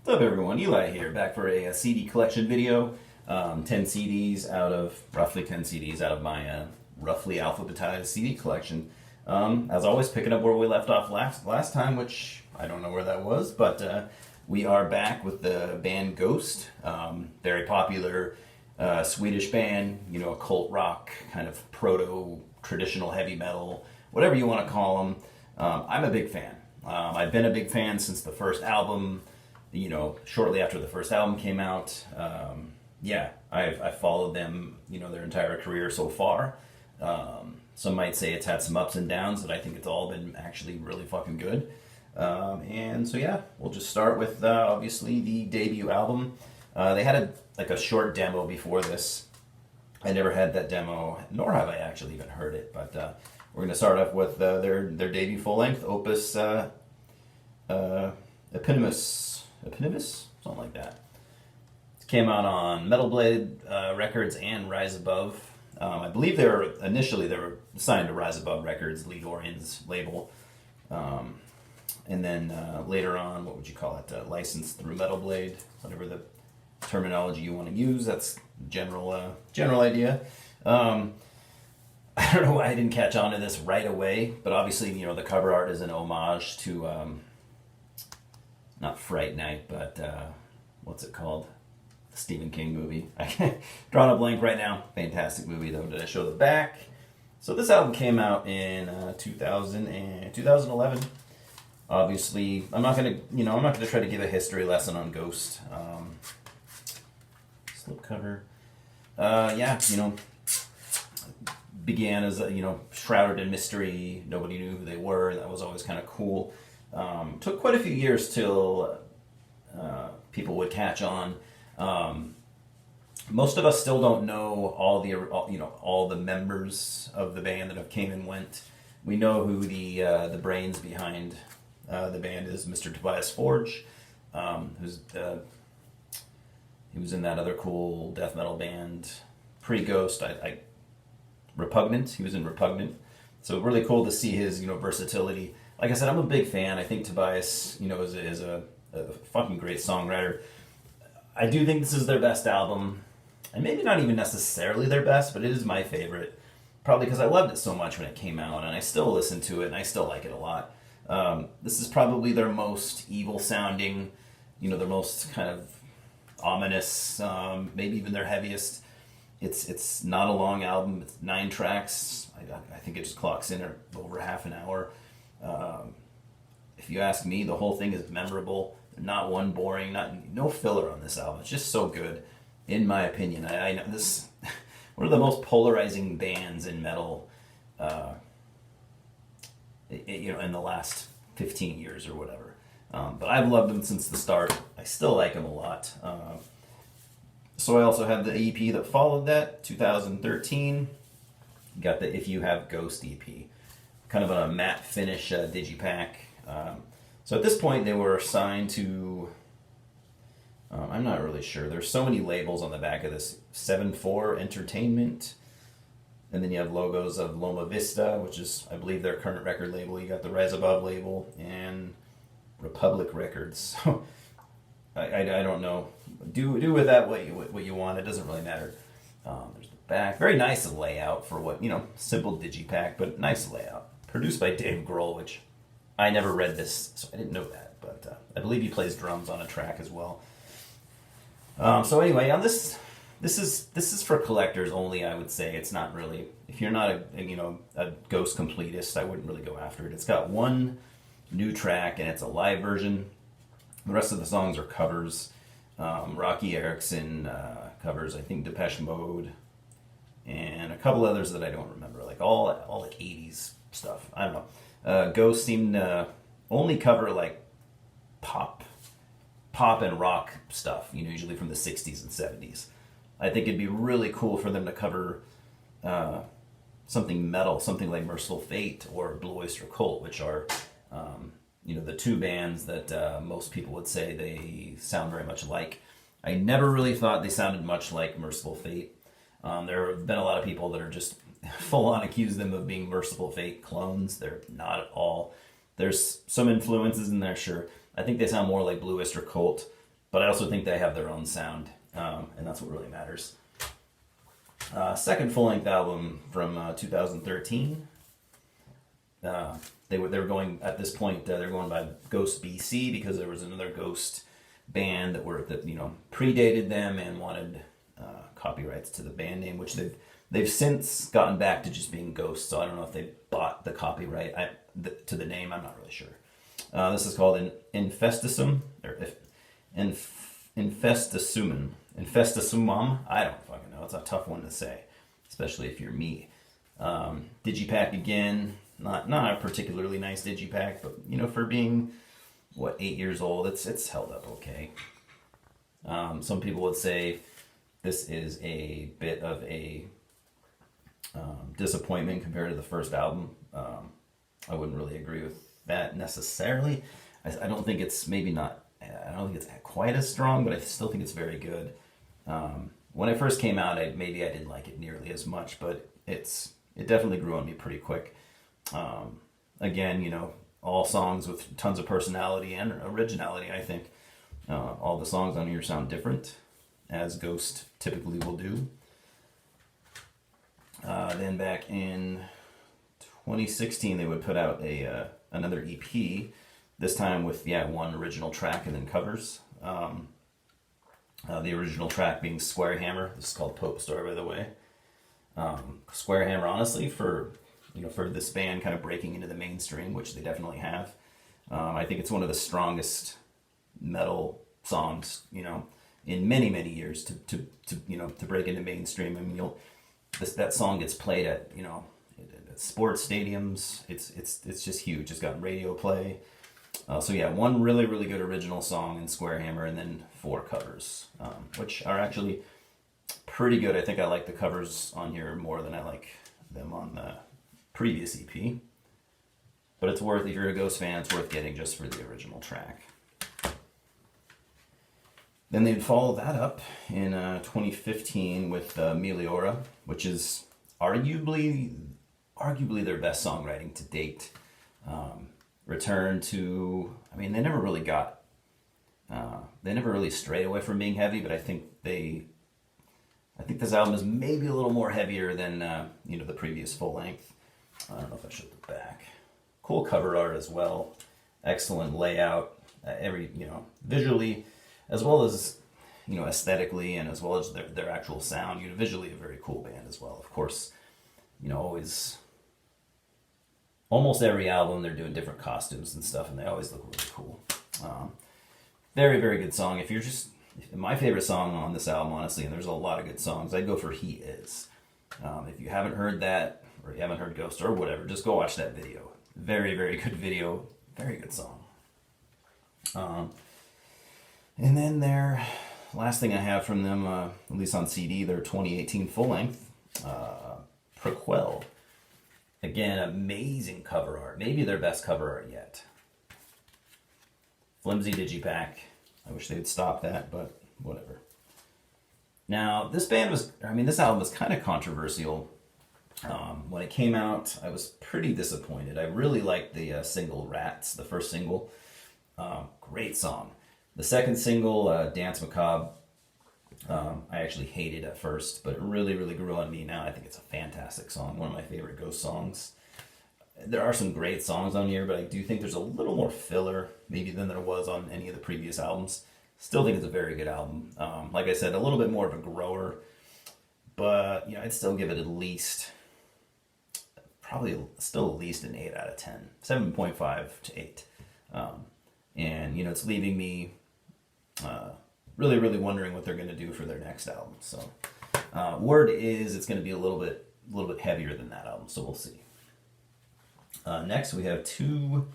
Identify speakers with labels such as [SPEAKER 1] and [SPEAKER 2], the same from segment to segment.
[SPEAKER 1] What's up everyone, Eli here, back for a CD collection video. 10 CDs out of, roughly 10 CDs out of my roughly alphabetized CD collection. As always, picking up where we left off last time, which I don't know where that was, but we are back with the band Ghost. Very popular Swedish band, you know, occult rock, kind of proto-traditional heavy metal, whatever you want to call them. I'm a big fan. I've been a big fan since the first album. You know, shortly after the first album came out. I've followed them, you know, their entire career so far. Some might say it's had some ups and downs, but I think it's all been actually really fucking good. We'll just start with obviously the debut album. They had a short demo before this. I never had that demo, nor have I actually even heard it. But we're going to start off with their debut full length, Opus Epinimus, something like that. It came out on Metal Blade Records and Rise Above. I believe they were signed to Rise Above Records, Lee Dorian's label. And then later on, what would you call it? Licensed through Metal Blade, whatever the terminology you want to use. That's general idea. I don't know why I didn't catch on to this right away, but obviously, you know, the cover art is an homage to not Fright Night, but what's it called? The Stephen King movie. I can't drawing a blank right now. Fantastic movie though. Did I show the back? So this album came out in 2011. Obviously, I'm not gonna try to give a history lesson on Ghost. Slipcover. Began as shrouded in mystery. Nobody knew who they were. That was always kind of cool. Took quite a few years till people would catch on. Most of us still don't know all the members of the band that have came and went. We know who the brains behind the band is, Mr. Tobias Forge, he was in that other cool death metal band pre-Ghost. Repugnant. He was in Repugnant. So really cool to see his versatility. Like I said, I'm a big fan. I think Tobias, is a fucking great songwriter. I do think this is their best album, and maybe not even necessarily their best, but it is my favorite. Probably because I loved it so much when it came out, and I still listen to it, and I still like it a lot. This is probably their most evil sounding, their most kind of ominous, maybe even their heaviest. It's not a long album. It's 9 tracks. I think it just clocks in at over half an hour. If you ask me, the whole thing is memorable. Not one boring, no filler on this album. It's just so good, in my opinion. I know this one of the most polarizing bands in metal, in the last 15 years or whatever. But I've loved them since the start. I still like them a lot. So I also have the EP that followed that, 2013. Got the If You Have Ghost EP. Kind of a matte finish digipack. So at this point they were signed to, I'm not really sure. There's so many labels on the back of this. 7-4 Entertainment. And then you have logos of Loma Vista, which is, I believe, their current record label. You got the Rise Above label and Republic Records. So I don't know. Do with that what you want. It doesn't really matter. There's the back. Very nice layout for what, simple digipack, but nice layout. Produced by Dave Grohl, which I never read this, so I didn't know that. But I believe he plays drums on a track as well. So anyway, on this is for collectors only. I would say it's not really. If you're not a Ghost completist, I wouldn't really go after it. It's got one new track and it's a live version. The rest of the songs are covers. Rocky Erickson covers, I think, Depeche Mode, and a couple others that I don't remember, like all like 80s stuff. I don't know. Ghost seemed to only cover like pop and rock stuff, usually from the 60s and 70s. I think it'd be really cool for them to cover something metal, something like Merciful Fate or Blue Oyster Cult, which are the two bands that most people would say they sound very much alike. I never really thought they sounded much like Merciful Fate. There have been a lot of people that are just full on accuse them of being Merciful Fate clones. They're not at all. There's some influences in there, sure. I think they sound more like Blue Oyster Cult. but I also think they have their own sound, and that's what really matters. Second full-length album from 2013. They were going at this point. They're going by Ghost BC because there was another Ghost band that predated them and wanted copyrights to the band name, which they've since gotten back to just being Ghost. So I don't know if they bought the copyright to the name. I'm not really sure. This is called Infestisum or Infestisumum. I don't fucking know. It's a tough one to say, especially if you're me. Digipack again. Not a particularly nice digipack, but for being 8 years old, it's held up okay. Some people would say this is a bit of a disappointment compared to the first album. I wouldn't really agree with that necessarily. I don't think it's I don't think it's quite as strong, but I still think it's very good. When it first came out, I didn't like it nearly as much, but it definitely grew on me pretty quick. Again, all songs with tons of personality and originality. I think all the songs on here sound different, as Ghost typically will do. Then back in 2016, they would put out another EP, this time with one original track and then covers. The original track being Square Hammer. This is called Pope Store, by the way. Square Hammer, honestly, for this band kind of breaking into the mainstream, which they definitely have. I think it's one of the strongest metal songs, in many, many years to break into mainstream. I mean, that song gets played at sports stadiums. It's just huge. It's got radio play. One really, really good original song in Square Hammer, and then 4 covers, which are actually pretty good. I think I like the covers on here more than I like them on the previous EP. But it's worth, if you're a Ghost fan, it's worth getting just for the original track. Then they'd follow that up in 2015 with Meliora, which is arguably their best songwriting to date. Return to, they never really strayed away from being heavy, but I think this album is maybe a little more heavier than the previous full length. I don't know if I showed the back. Cool cover art as well. Excellent layout. Visually, as well as aesthetically, and as well as their actual sound. Visually a very cool band as well. Of course, always, almost every album they're doing different costumes and stuff, and they always look really cool. Very, very good song. My favorite song on this album, honestly, and there's a lot of good songs, I'd go for He Is. If you haven't heard that, or you haven't heard Ghost or whatever, just go watch that video. Very, very good video. Very good song. And then their last thing I have from them, at least on CD, their 2018 full length, Prequel. Again, amazing cover art. Maybe their best cover art yet. Flimsy digipack. I wish they would stop that, but whatever. Now, this album was kind of controversial. When it came out, I was pretty disappointed. I really liked the single Rats, the first single. Great song. The second single, Dance Macabre, I actually hated at first, but it really, really grew on me now. I think it's a fantastic song, one of my favorite Ghost songs. There are some great songs on here, but I do think there's a little more filler maybe than there was on any of the previous albums. Still think it's a very good album. Like I said, a little bit more of a grower, but I'd still give it at least an 8 out of 10, 7.5 to 8. And it's leaving me really, really wondering what they're going to do for their next album. So, word is it's going to be a little bit heavier than that album. So we'll see. Next, we have two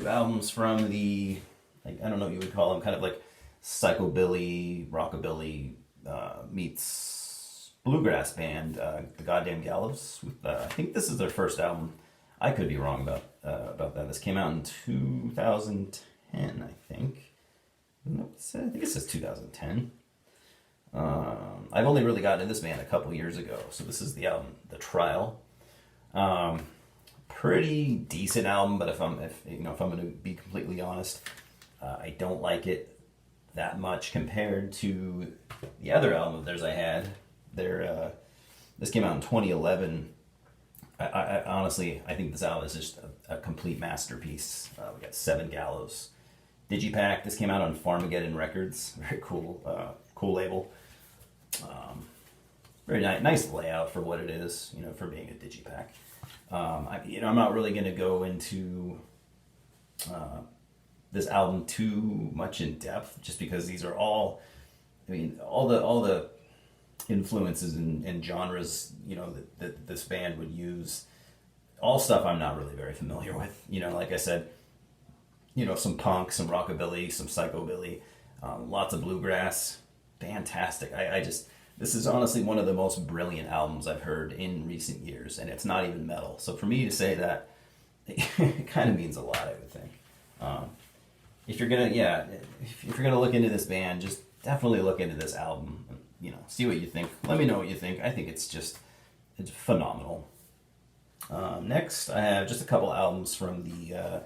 [SPEAKER 1] albums from the, I don't know what you would call them, kind of like psychobilly, rockabilly meets bluegrass band, the goddamn Gallops. I think this is their first album. I could be wrong about that. This came out in 2010, I think. No, I think it says 2010. I've only really gotten into this band a couple years ago, so this is the album, The Trial. Pretty decent album, but if I'm going to be completely honest, I don't like it that much compared to the other album of theirs I had. This came out in 2011. I honestly, I think this album is just a complete masterpiece. We got 7 Gallows. Digipack, this came out on Farmageddon Records. Very cool, cool label. Very nice layout for what it is, for being a Digipack. I'm not really going to go into this album too much in depth, just because these are all, all the influences and genres, that this band would use, all stuff I'm not really very familiar with. Like I said, some punk, some rockabilly, some psychobilly, lots of bluegrass. Fantastic. This is honestly one of the most brilliant albums I've heard in recent years, and it's not even metal. So for me to say that, it kind of means a lot, I would think. If you're gonna look into this band, just definitely look into this album. See what you think. Let me know what you think. I think it's phenomenal. Next, I have just a couple albums from the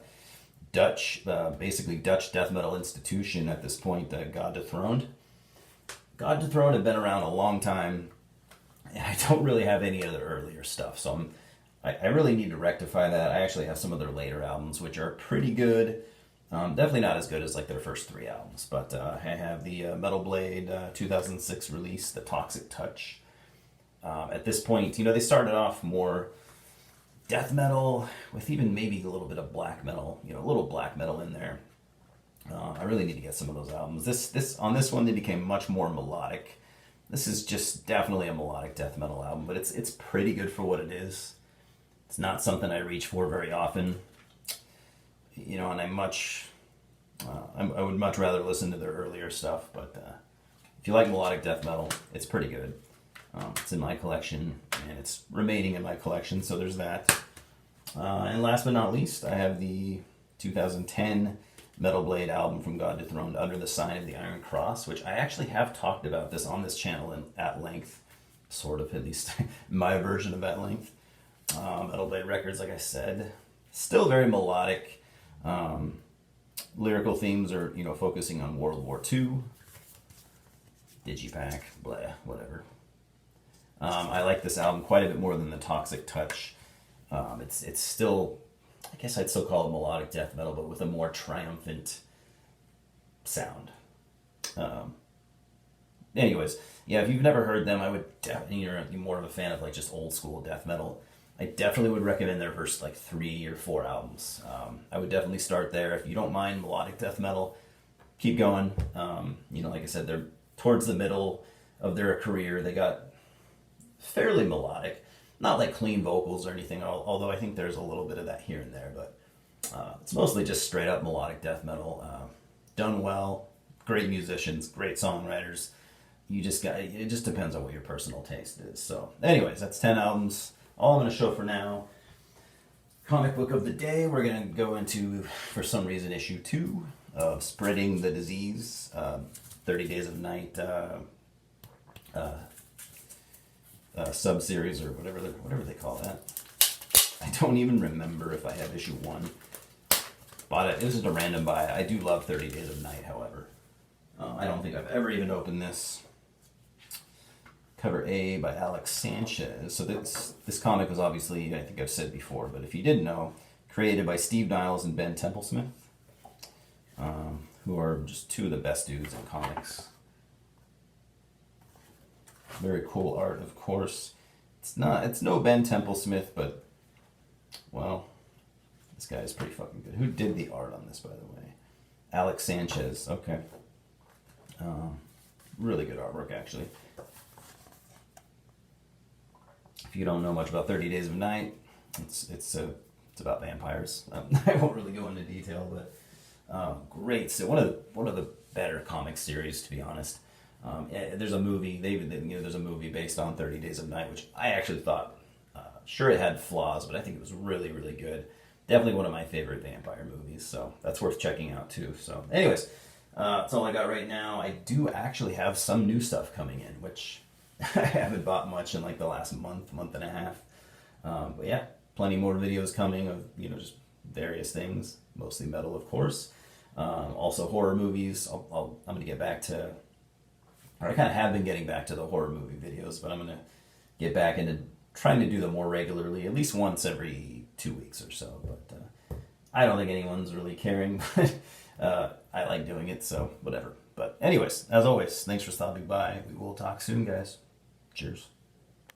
[SPEAKER 1] basically Dutch death metal institution at this point, God Dethroned. God Dethroned have been around a long time, and I don't really have any of their earlier stuff, so I really need to rectify that. I actually have some of their later albums, which are pretty good. Definitely not as good as their first 3 albums, but I have the Metal Blade 2006 release, The Toxic Touch. At this point, they started off more death metal with even maybe a little bit of black metal, a little black metal in there. I really need to get some of those albums. On this one, they became much more melodic. This is just definitely a melodic death metal album, but it's pretty good for what it is. It's not something I reach for very often. And I would much rather listen to their earlier stuff, but if you like melodic death metal, it's pretty good. It's in my collection, and it's remaining in my collection, so there's that. And last but not least, I have the 2010 Metal Blade album from God Dethroned, Under the Sign of the Iron Cross, which I actually have talked about this on this channel at length, sort of, at least my version of at length. Metal Blade Records, like I said, still very melodic. Lyrical themes are, focusing on World War II. Digipack, blah, whatever. I like this album quite a bit more than The Toxic Touch. It's still, I guess I'd still call it melodic death metal, but with a more triumphant sound. Anyways, yeah, if you've never heard them, I would definitely, you're more of a fan of just old school death metal, I definitely would recommend their first 3 or 4 albums. I would definitely start there. If you don't mind melodic death metal, keep going. Like I said, they're towards the middle of their career. They got fairly melodic, not clean vocals or anything, although I think there's a little bit of that here and there, but it's mostly just straight up melodic death metal. Done well, great musicians, great songwriters. It just depends on what your personal taste is. So anyways, that's 10 albums. All I'm going to show for now. Comic book of the day, we're going to go into, for some reason, issue 2 of Spreading the Disease, 30 Days of Night sub-series, or whatever they call that. I don't even remember if I have issue 1. Bought it. This is a random buy. I do love 30 Days of Night, however. I don't think I've ever even opened this. Cover A by Alex Sanchez. So this comic was obviously, I think I've said before, but if you didn't know, created by Steve Niles and Ben Templesmith, who are just 2 of the best dudes in comics. Very cool art, of course. It's no Ben Templesmith, but, well, this guy is pretty fucking good. Who did the art on this, by the way? Alex Sanchez. Okay. Really good artwork, actually. If you don't know much about 30 Days of Night, it's about vampires. I won't really go into detail, but great. So one of the better comic series, to be honest. There's a movie. There's a movie based on 30 Days of Night, which I actually thought, sure, it had flaws, but I think it was really, really good. Definitely one of my favorite vampire movies, so that's worth checking out too. So, anyways, that's all I got right now. I do actually have some new stuff coming in, which I haven't bought much in the last month and a half. But yeah, plenty more videos coming of just various things, mostly metal, of course. Also horror movies. I'm going to get back to, or I kind of have been getting back to the horror movie videos, but I'm going to get back into trying to do them more regularly, at least once every 2 weeks or so. But I don't think anyone's really caring, but I like doing it, so whatever. But anyways, as always, thanks for stopping by. We will talk soon, guys. Cheers.